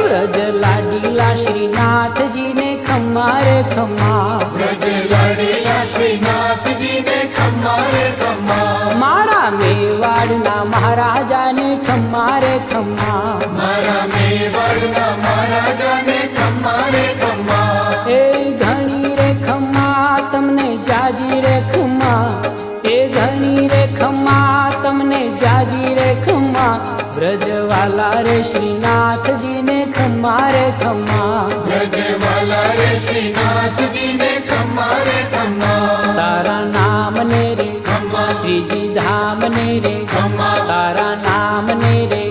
व्रज लाडीला श्रीनाथ जी ने खम्मा रे खम्मा, व्रज लाडीला श्रीनाथ जी ने खम्मा रे खम्मा, मारा मेवाड़ना महाराजा ने खम्मा रे खम्मा, मारा मेवाड़ना महाराजा ने खम्मा रे खम्मा, ए घणी रे खम्मा तमने जाजी रे खम्मा, ए घणी रे खम्मा तमने जाजी रे खम्मा, ब्रजवाला रे श्रीनाथ जी ने खम्मा रे खम्मा, ब्रजवाला रे श्रीनाथ जी ने खम्मा रे खम्मा, तारा नाम ने रे खम्मा, श्रीजी धाम ने रे खम्मा, तारा नाम ने रे